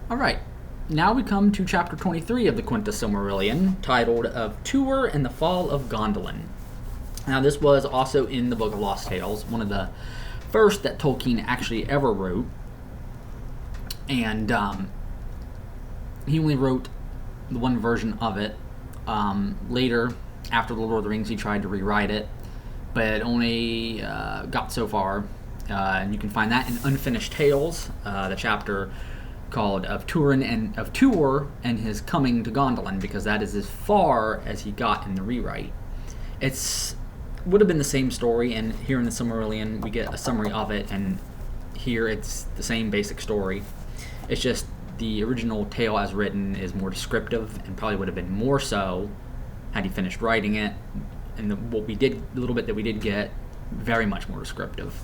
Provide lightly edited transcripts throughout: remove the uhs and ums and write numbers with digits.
All right. Now we come to chapter 23 of the Quintus Silmarillion, titled Of Tuor and the Fall of Gondolin. Now, this was also in the Book of Lost Tales, one of the first that Tolkien actually ever wrote. And he only wrote the one version of it. Later, after The Lord of the Rings, he tried to rewrite it, but it only got so far. And you can find that in Unfinished Tales, the chapter called of Tuor and his coming to Gondolin, because that is as far as he got in the rewrite. It's would have been the same story, and here in the Silmarillion we get a summary of it, and here it's the same basic story. It's just the original tale as written is more descriptive, and probably would have been more so had he finished writing it. And the little bit that we did get, very much more descriptive.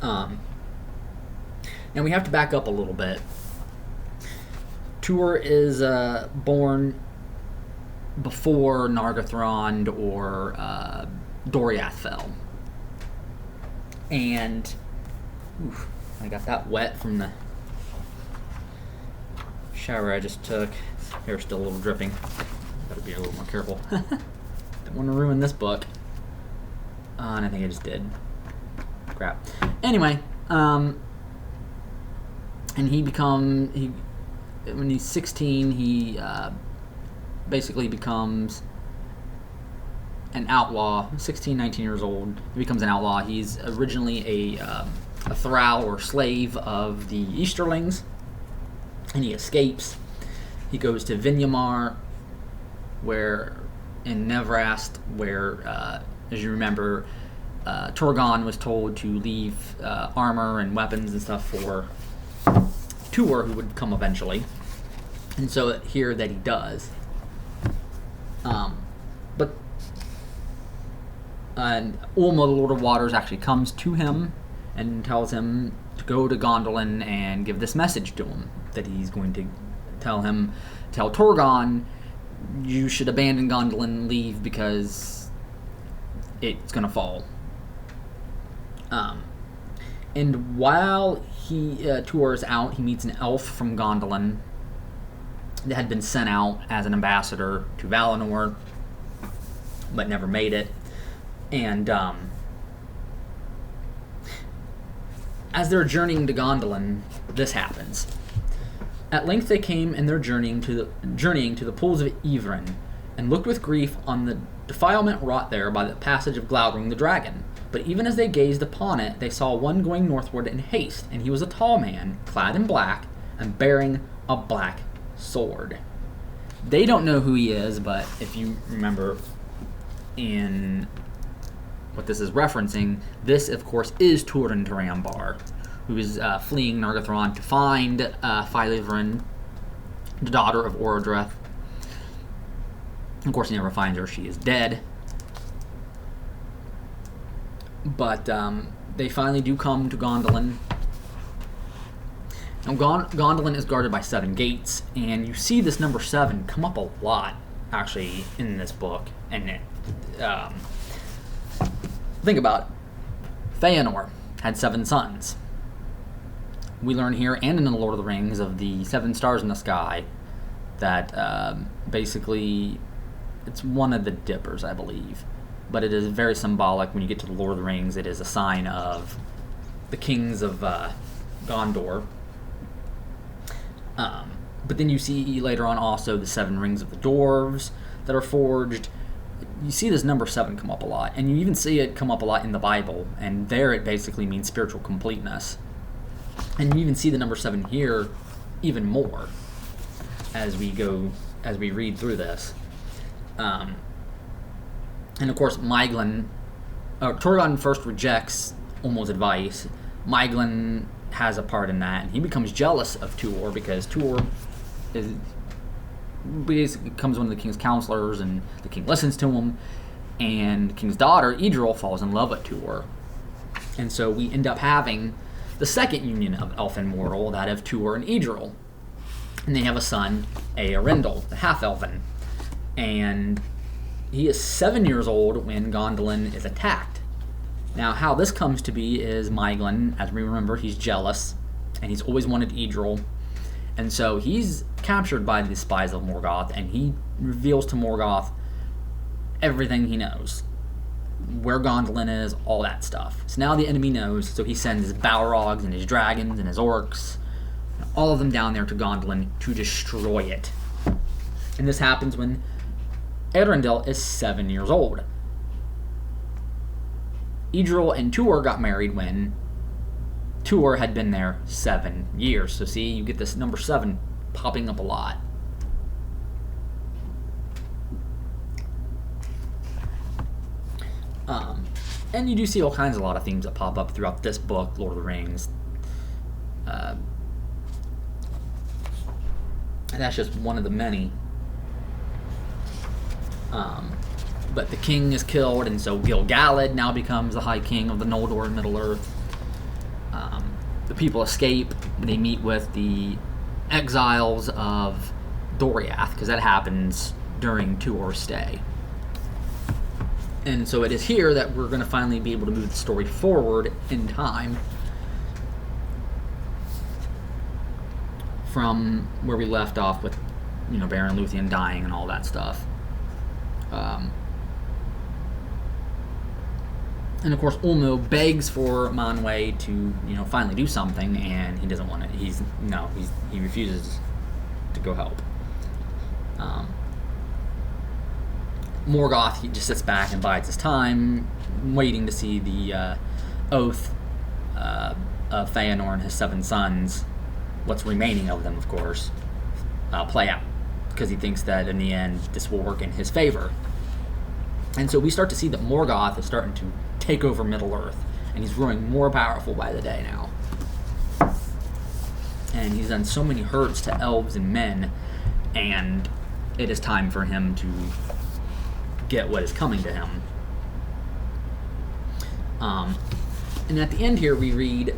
Now we have to back up a little bit. Tuor is born before Nargothrond or Doriath fell. And I got that wet from the shower I just took. Hair's still a little dripping. Gotta be a little more careful. Don't want to ruin this book. And I think I just did. Crap. Anyway, and when he's 16, he basically becomes an outlaw. 16, 19 years old, he becomes an outlaw. He's originally a thrall or slave of the Easterlings, and he escapes. He goes to Vinyamar, where in Nevrast, where, as you remember, Torgon was told to leave armor and weapons and stuff for Tuor, who would come eventually. And so here that he does. But Ulma, the Lord of Waters, actually comes to him and tells him to go to Gondolin and give this message to him, that he's going to tell Torgon, you should abandon Gondolin and leave because it's going to fall. And while Tuor is out, he meets an elf from Gondolin that had been sent out as an ambassador to Valinor, but never made it. And as they're journeying to Gondolin, this happens. At length they came in their journeying to the pools of Ivren, and looked with grief on the defilement wrought there by the passage of Glaurung the dragon. But even as they gazed upon it, they saw one going northward in haste, and he was a tall man, clad in black, and bearing a black sword. They don't know who he is, but if you remember in what this is referencing, this, of course, is Turin Turambar, who is fleeing Nargothrond to find Philivren, the daughter of Orodreth. Of course, he never finds her. She is dead. But they finally do come to Gondolin. Now, Gondolin is guarded by 7 gates, and you see this number 7 come up a lot, actually, in this book. And think about it. Feanor had 7 sons. We learn here, and in The Lord of the Rings, of the 7 stars in the sky, that basically, it's one of the Dippers, I believe. But it is very symbolic. When you get to The Lord of the Rings, it is a sign of the kings of Gondor. But then you see later on also the 7 rings of the dwarves that are forged. You see this number 7 come up a lot, and you even see it come up a lot in the Bible, and there it basically means spiritual completeness. And you even see the number 7 here even more as we read through this. And of course, Torgon first rejects Ulma's advice. Maeglin has a part in that, and he becomes jealous of Tuor because Tuor becomes one of the king's counselors, and the king listens to him. And the king's daughter, Idril, falls in love with Tuor. And so we end up having the second union of elf and mortal, that of Tuor and Idril. And they have a son, Earendil, the half-elven. And he is 7 years old when Gondolin is attacked. Now, how this comes to be is Maeglin, as we remember, he's jealous and he's always wanted Idril. And so he's captured by the spies of Morgoth, and he reveals to Morgoth everything he knows. Where Gondolin is, all that stuff. So now the enemy knows, so he sends his Balrogs and his dragons and his orcs, all of them down there to Gondolin to destroy it. And this happens when Eärendil is 7 years old. Idril and Tuor got married when Tuor had been there 7 years. So see, you get this number 7 popping up a lot. And you do see a lot of themes that pop up throughout this book, Lord of the Rings. And that's just one of the many. But the king is killed, and so Gil-galad now becomes the High King of the Noldor and Middle-earth. The people escape. They meet with the exiles of Doriath, because that happens during Tuor's stay. And so it is here that we're going to finally be able to move the story forward in time from where we left off with, Baron Luthien dying and all that stuff. And of course, Ulmo begs for Manwë to, finally do something, and he doesn't want it. He refuses to go help. Morgoth, he just sits back and bides his time, waiting to see the oath of Feanor and his 7 sons, what's remaining of them, of course, play out, because he thinks that in the end this will work in his favor. And so we start to see that Morgoth is starting to take over Middle-earth, and he's growing more powerful by the day now. And he's done so many hurts to elves and men, and it is time for him to get what is coming to him. And at the end here we read,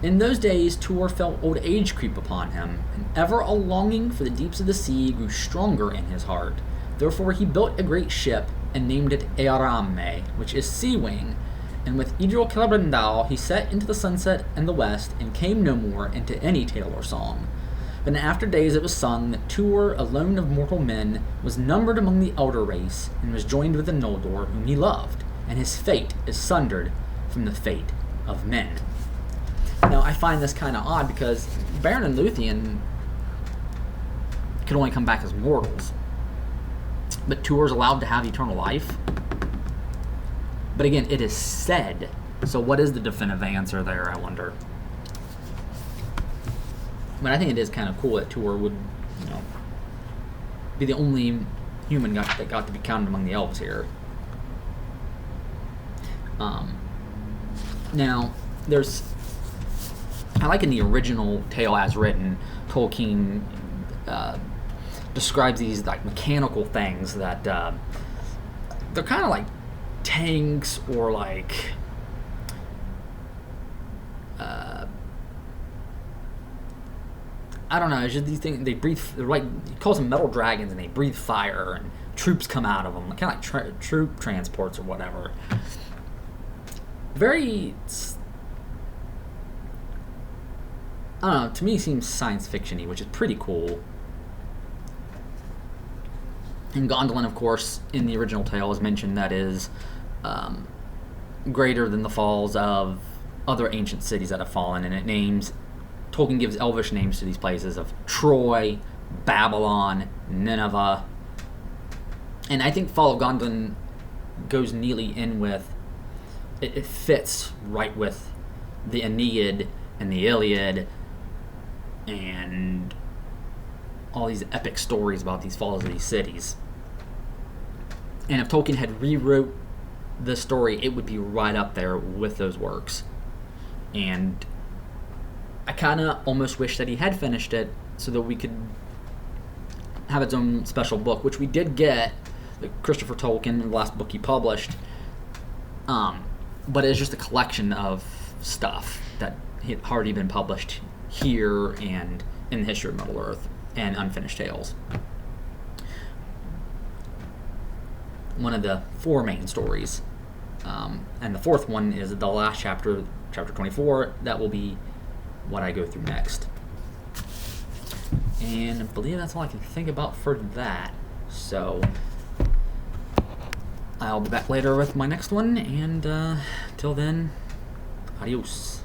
"In those days Tuor felt old age creep upon him, and ever a longing for the deeps of the sea grew stronger in his heart. Therefore he built a great ship and named it Earamme, which is Sea Wing, and with Idril Celebrimbor he set into the sunset and the west, and came no more into any tale or song. But in after days it was sung that Tuor, alone of mortal men, was numbered among the elder race, and was joined with the Noldor, whom he loved, and his fate is sundered from the fate of men." Now, I find this kind of odd, because Beren and Luthien could only come back as mortals. But Tuor's allowed to have eternal life. But again, it is said. So what is the definitive answer there, I wonder? But I think it is kind of cool that Tuor would, be the only human that got to be counted among the elves here. Now, I like in the original tale as written, Tolkien describes these mechanical things that they're kind of like tanks, or I don't know. It's just these things. They breathe. He calls them metal dragons, and they breathe fire, and troops come out of them, kind of like troop transports or whatever. Very, I don't know. To me, it seems science fiction-y, which is pretty cool. And Gondolin, of course, in the original tale is mentioned that is greater than the falls of other ancient cities that have fallen, and Tolkien gives elvish names to these places of Troy, Babylon, Nineveh. And I think Fall of Gondolin goes neatly in with, it fits right with the Aeneid and the Iliad and all these epic stories about these falls of these cities. And if Tolkien had rewrote the story, it would be right up there with those works. And I kind of almost wish that he had finished it so that we could have its own special book, which we did get, Christopher Tolkien, the last book he published. But it's just a collection of stuff that had already been published here and in the history of Middle-earth and Unfinished Tales. One of the 4 main stories. And the 4th one is the last chapter, chapter 24, that will be what I go through next. And I believe that's all I can think about for that. So I'll be back later with my next one, and till then, adios.